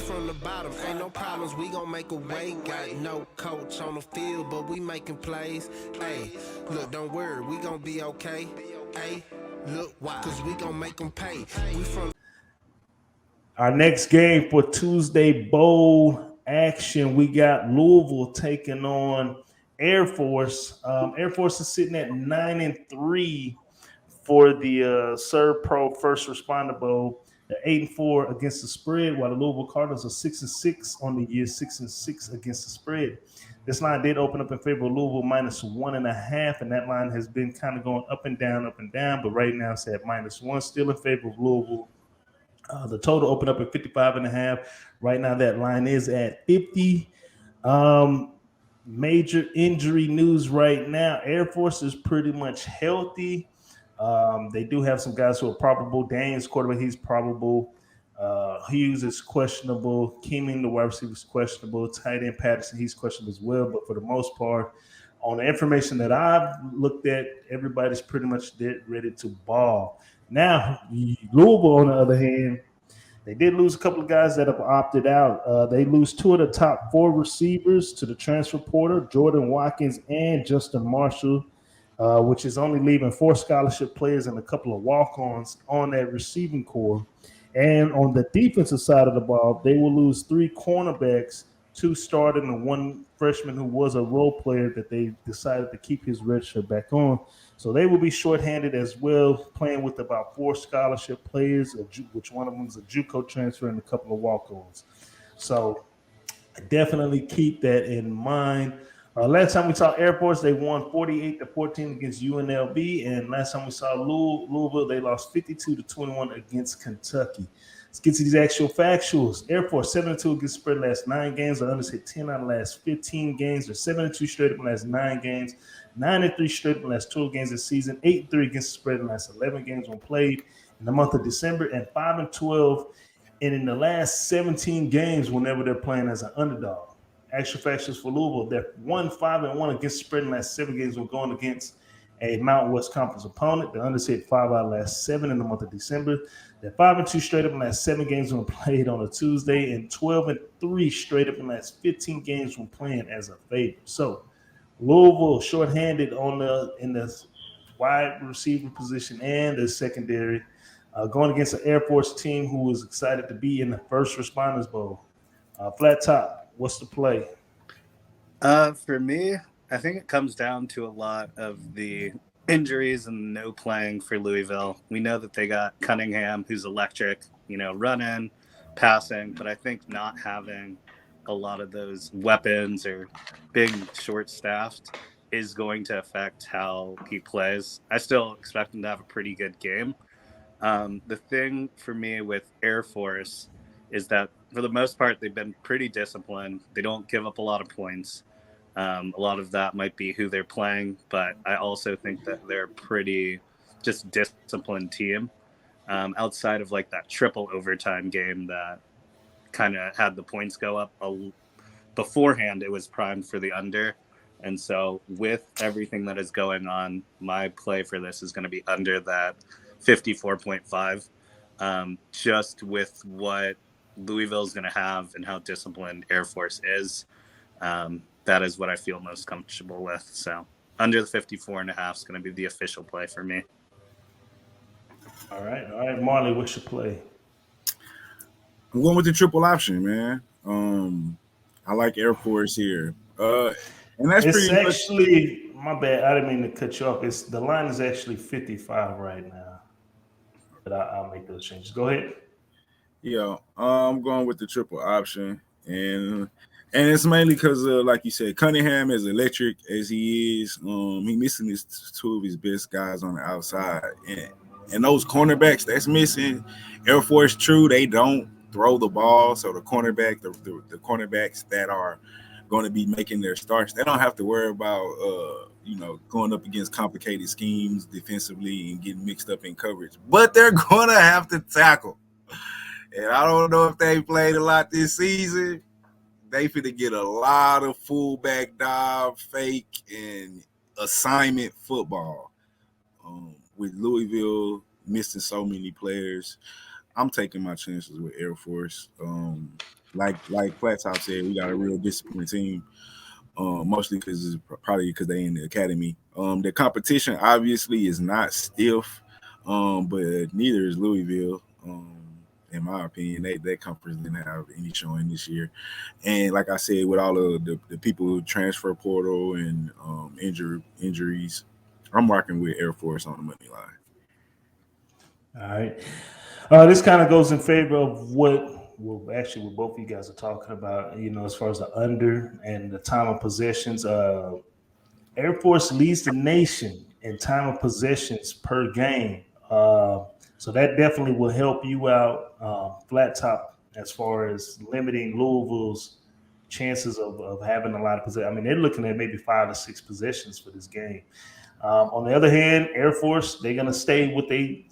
from the bottom, ain't no problems, we gon' make a way. Got no coach on the field, but we making plays. Hey, look, don't worry, we gon' be okay. Hey, look, why? Cause we gon' make them pay. We from Our next game for Tuesday bowl action, we got Louisville taking on Air Force. Air Force is sitting at 9-3 for the Serve Pro First Responder Bowl. They're 8-4 against the spread, while the Louisville Cardinals are 6-6 on the year, 6-6 against the spread. This line did open up in favor of Louisville -1.5, and that line has been kind of going up and down, but right now it's at -1, still in favor of Louisville. The total opened up at 55.5. Right now, that line is at 50. Major injury news right now. Air Force is pretty much healthy. They do have some guys who are probable. Daniels, quarterback, he's probable. Hughes is questionable. Keeming, the wide receiver, is questionable. Tight end Patterson, he's questionable as well. But for the most part, on the information that I've looked at, everybody's pretty much ready to ball. Now, Louisville, on the other hand, they did lose a couple of guys that have opted out. They lose two of the top four receivers to the transfer portal, Jordan Watkins and Justin Marshall, which is only leaving four scholarship players and a couple of walk-ons on that receiving core. And on the defensive side of the ball, they will lose three cornerbacks, two starting and one freshman who was a role player that they decided to keep his red shirt back on. So they will be shorthanded as well, playing with about four scholarship players, which one of them is a JUCO transfer and a couple of walk-ons. So definitely keep that in mind. Last time we saw Air Force, they won 48-14 against UNLV, and last time we saw Louisville, they lost 52-21 against Kentucky. Let's get to these actual factuals. Air Force 7-2 against spread last 9 games. The unders hit 10 out of the last 15 games. They're 7-2 straight up in the last 9 games. 9-3 straight up in the last 12 games this season. 8-3 against the spread in the last 11 games when played in the month of December, and 5-12 and in the last 17 games whenever they're playing as an underdog. Actual factors for Louisville, they're 1-5-1 against spread in the last 7 games when going against a Mountain West Conference opponent. The unders hit 5 out of the last 7 in the month of December. They're 5-2 straight up in the last 7 games when played on a Tuesday, and 12-3 straight up in the last 15 games when playing as a favorite. So Louisville shorthanded in the wide receiver position and the secondary, going against an Air Force team who was excited to be in the First Responders Bowl. Flat Top, what's the play? For me, I think it comes down to a lot of the injuries and no playing for Louisville. We know that they got Cunningham, who's electric, running, passing, but I think not having a lot of those weapons or being short-staffed is going to affect how he plays. I still expect him to have a pretty good game. The thing for me with Air Force is that for the most part, they've been pretty disciplined. They don't give up a lot of points. A lot of that might be who they're playing, but I also think that they're a pretty just disciplined team. Outside of like that triple overtime game that kind of had the points go up beforehand, it was primed for the under. And so with everything that is going on, my play for this is going to be under that 54.5, just with what Louisville is going to have and how disciplined Air Force is. That is what I feel most comfortable with. So under the 54.5 is going to be the official play for me. All right, Marley, what's your play? I'm going with the triple option, man. I like Air Force here. And that's It's pretty actually my bad. I didn't mean to cut you off. The line is actually 55 right now, but I'll make those changes. Go ahead. Yeah, I'm going with the triple option, and it's mainly because, like you said, Cunningham is electric as he is. He missing his two of his best guys on the outside, and those cornerbacks that's missing. Air Force, true, they don't throw the ball, so the cornerbacks that are going to be making their starts, they don't have to worry about going up against complicated schemes defensively and getting mixed up in coverage, but they're going to have to tackle. And I don't know if they played a lot this season. They finna get a lot of fullback dive, fake, and assignment football. With Louisville missing so many players, I'm taking my chances with Air Force. like Flat Top said, we got a real disciplined team. Mostly probably because they in the academy. The competition obviously is not stiff, but neither is Louisville. In my opinion, that conference didn't have any showing this year. And like I said, with all of the people who transfer portal and injuries, I'm rocking with Air Force on the money line. All right. This kind of goes in favor of what both of you guys are talking about, as far as the under and the time of possessions. Air Force leads the nation in time of possessions per game. So that definitely will help you out, Flat Top, as far as limiting Louisville's chances of having a lot of possessions. I mean, they're looking at maybe 5 or 6 possessions for this game. On the other hand, Air Force, they're gonna stay doing what they've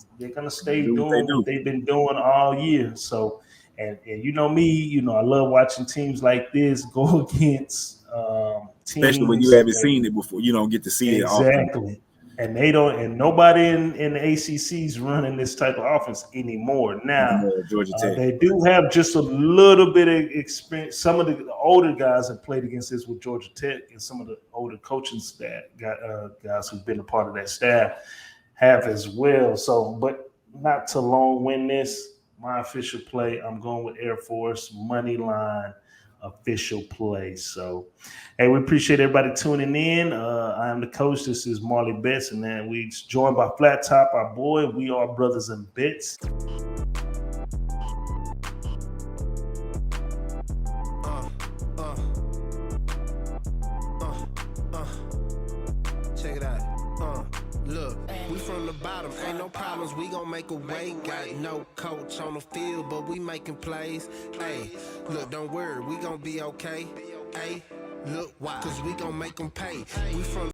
been doing all year. So, and you know me, I love watching teams like this go against teams, especially when you haven't seen it before. You don't get to see it exactly. And they don't, and nobody in the ACC's running this type of offense anymore. Now, Georgia Tech. They do have just a little bit of experience. Some of the older guys have played against this with Georgia Tech, and some of the older coaching staff guys who've been a part of that staff have as well. So, but not to long win this. My official play, I'm going with Air Force money line official play. So, hey, we appreciate everybody tuning in. I am the coach. This is Marley Bets, and then we joined by Flat Top, our boy. We are Brothas N Bets. Check it out. Look, we from the bottom, ain't no problems, we gon' make a way. Got no coach on the field, but we making plays. Hey, look, don't worry, we gon' be okay. Hey, look, why? Cause we gon' make them pay. We from